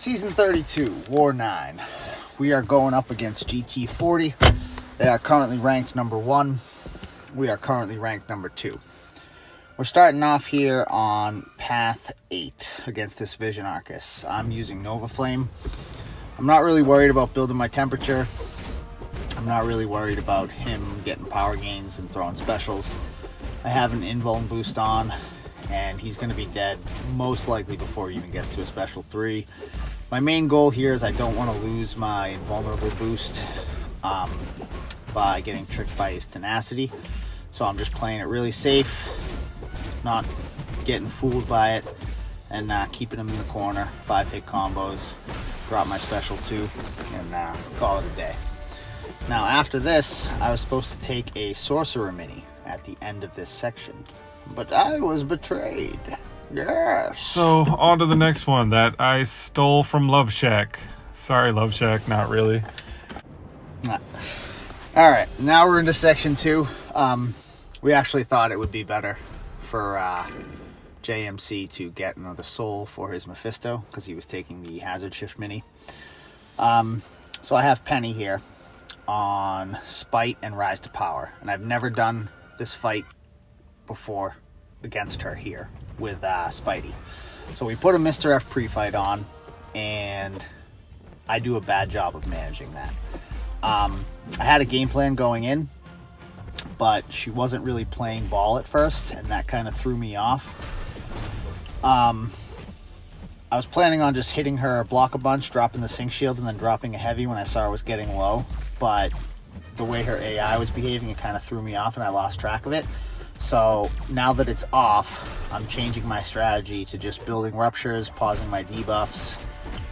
Season 32, War 9. We are going up against GT40. They are currently ranked number 1. We are currently ranked number 2. We're starting off here on path 8 against this Vision Arcus. I'm using Nova Flame. I'm not really worried about building my temperature. I'm not really worried about him getting power gains and throwing specials. I have an invuln boost on, and he's going to be dead most likely before he even gets to a special 3. My main goal here is I don't want to lose my invulnerable boost by getting tricked by his tenacity. So I'm just playing it really safe, not getting fooled by it, and keeping him in the corner. 5-hit combos, drop my special 2, and call it a day. Now after this, I was supposed to take a Sorcerer Mini at the end of this section, but I was betrayed. Yes. So on to the next one that I stole from Love Shack. Sorry, Love Shack, not really. All right, now we're into section 2. We actually thought it would be better for JMC to get another soul for his Mephisto because he was taking the Hazard Shift Mini. So I have Penny here on Spite and Rise to Power, and I've never done this fight before against her here with Spidey. So we put a Mr. F pre-fight on, and I do a bad job of managing that. I had a game plan going in, but she wasn't really playing ball at first, and that kind of threw me off. I was planning on just hitting her block a bunch, dropping the Sync Shield, and then dropping a heavy when I saw her was getting low, but the way her AI was behaving, it kind of threw me off, and I lost track of it. So now that it's off, I'm changing my strategy to just building ruptures, pausing my debuffs,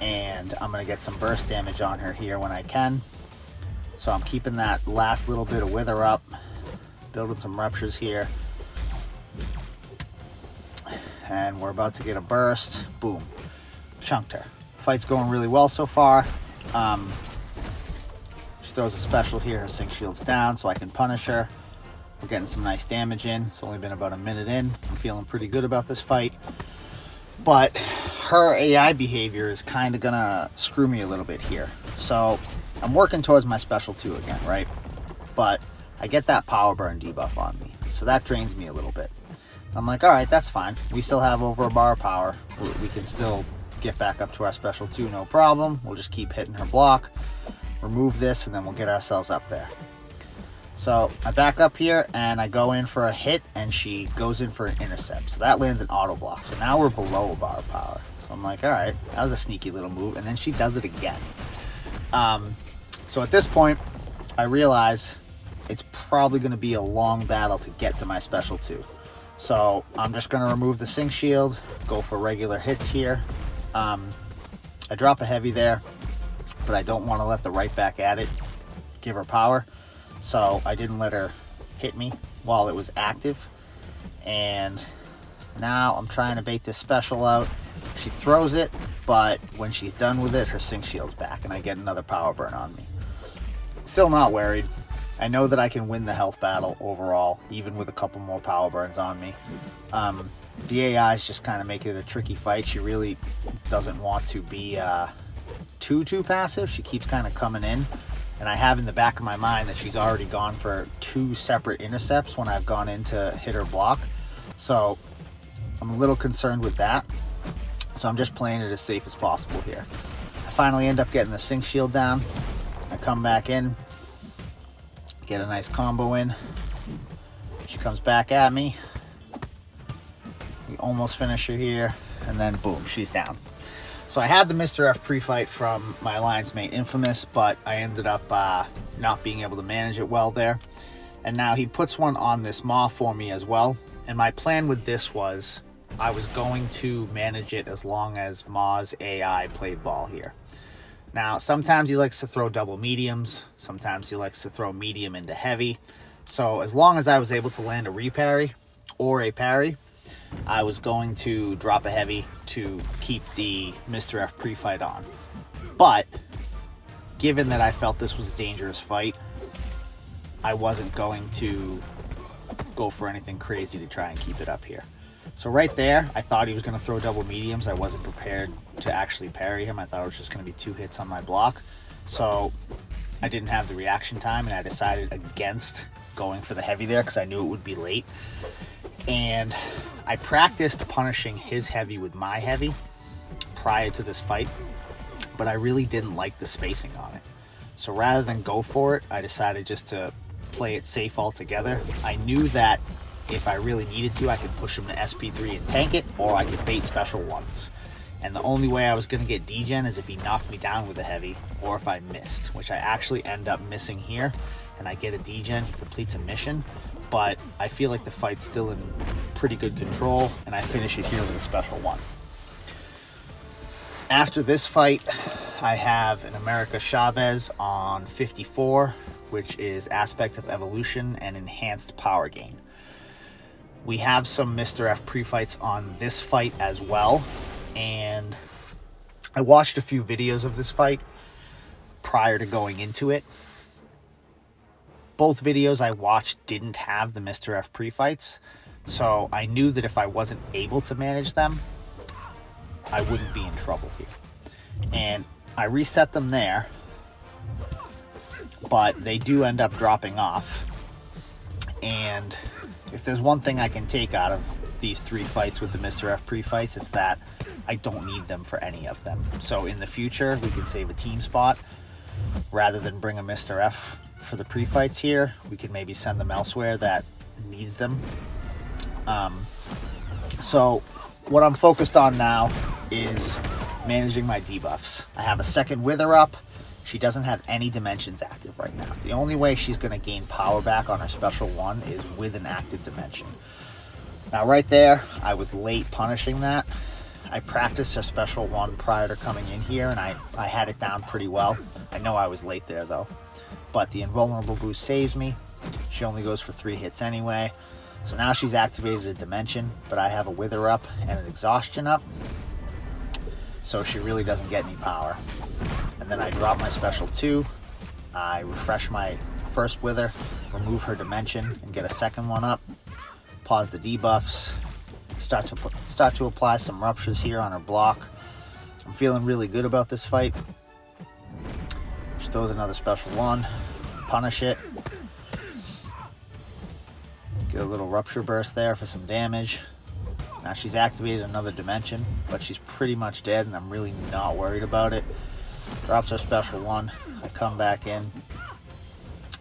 and I'm going to get some burst damage on her here when I can. So I'm keeping that last little bit of wither up, building some ruptures here. And we're about to get a burst. Boom. Chunked her. Fight's going really well so far. She throws a special here. Her Sync Shield's down so I can punish her. We're getting some nice damage in. It's only been about a minute in. I'm feeling pretty good about this fight. But her AI behavior is kind of going to screw me a little bit here. So I'm working towards my special 2 again, right? But I get that power burn debuff on me. So that drains me a little bit. I'm like, all right, that's fine. We still have over a bar of power. We can still get back up to our special 2, no problem. We'll just keep hitting her block. Remove this, and then we'll get ourselves up there. So I back up here, and I go in for a hit, and she goes in for an intercept. So that lands an auto block. So now we're below a bar of power. So I'm like, all right, that was a sneaky little move. And then she does it again. So at this point, I realize it's probably going to be a long battle to get to my special 2. So I'm just going to remove the Sync Shield, go for regular hits here. I drop a heavy there, but I don't want to let the right back at it give her power. So I didn't let her hit me while it was active. And now I'm trying to bait this special out. She throws it, but when she's done with it, her Sync Shield's back, and I get another power burn on me. Still not worried. I know that I can win the health battle overall, even with a couple more power burns on me. The AI is just kind of making it a tricky fight. She really doesn't want to be too passive. She keeps kind of coming in. And I have in the back of my mind that she's already gone for 2 separate intercepts when I've gone in to hit her block. So I'm a little concerned with that. So I'm just playing it as safe as possible here. I finally end up getting the Sync Shield down. I come back in, get a nice combo in. She comes back at me. We almost finish her here, and then boom, she's down. So I had the Mr. F pre-fight from my alliance mate Infamous, but I ended up not being able to manage it well there. And now he puts one on this Maw for me as well. And my plan with this was I was going to manage it as long as Maw's AI played ball here. Now, sometimes he likes to throw double mediums. Sometimes he likes to throw medium into heavy. So as long as I was able to land a reparry or a parry, I was going to drop a heavy to keep the Mr. F pre-fight on. But given that I felt this was a dangerous fight, I wasn't going to go for anything crazy to try and keep it up here. So right there, I thought he was going to throw double mediums. I wasn't prepared to actually parry him. I thought it was just going to be 2 hits on my block. So I didn't have the reaction time, and I decided against going for the heavy there because I knew it would be late. And I practiced punishing his heavy with my heavy prior to this fight, but I really didn't like the spacing on it. So rather than go for it, I decided just to play it safe altogether. I knew that if I really needed to, I could push him to SP3 and tank it, or I could bait special ones. And the only way I was going to get degen is if he knocked me down with a heavy, or if I missed, which I actually end up missing here, and I get a degen, he completes a mission. But I feel like the fight's still in pretty good control, and I finish it here with a special one. After this fight, I have an America Chavez on 54, which is Aspect of Evolution and Enhanced Power Gain. We have some Mr. F pre-fights on this fight as well, and I watched a few videos of this fight prior to going into it. Both videos I watched didn't have the Mr. F pre-fights, so I knew that if I wasn't able to manage them, I wouldn't be in trouble here. And I reset them there, but they do end up dropping off. And if there's one thing I can take out of these 3 fights with the Mr. F pre-fights, it's that I don't need them for any of them. So in the future, we can save a team spot. Rather than bring a Mr. F for the pre-fights here, we could maybe send them elsewhere that needs them. So what I'm focused on now is managing my debuffs. I have a second Wither up. She doesn't have any dimensions active right now. The only way she's going to gain power back on her special one is with an active dimension. Now right there, I was late punishing that. I practiced her special one prior to coming in here, and I had it down pretty well. I know I was late there though. But the invulnerable boost saves me. She only goes for 3 hits anyway. So now she's activated a dimension, but I have a Wither up and an exhaustion up. So she really doesn't get any power. And then I drop my special 2. I refresh my first Wither, remove her dimension, and get a second one up. Pause the debuffs. Start to apply some ruptures here on her block. I'm feeling really good about this fight. She throws another special one. Punish it. Get a little rupture burst there for some damage. Now she's activated another dimension, but she's pretty much dead, and I'm really not worried about it. Drops her special one. I come back in,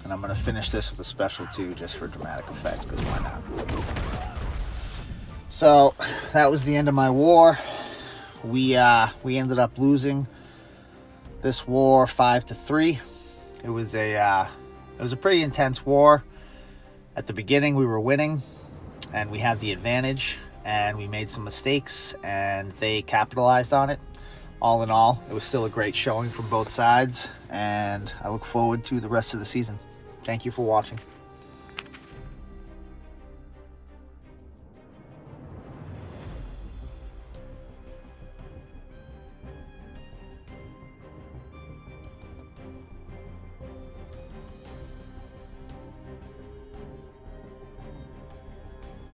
and I'm going to finish this with a special 2 just for dramatic effect, because why not? So that was the end of my war. We ended up losing this war 5-3. It was a pretty intense war. At the beginning, we were winning, and we had the advantage, and we made some mistakes, and they capitalized on it. All in all, it was still a great showing from both sides, and I look forward to the rest of the season. Thank you for watching.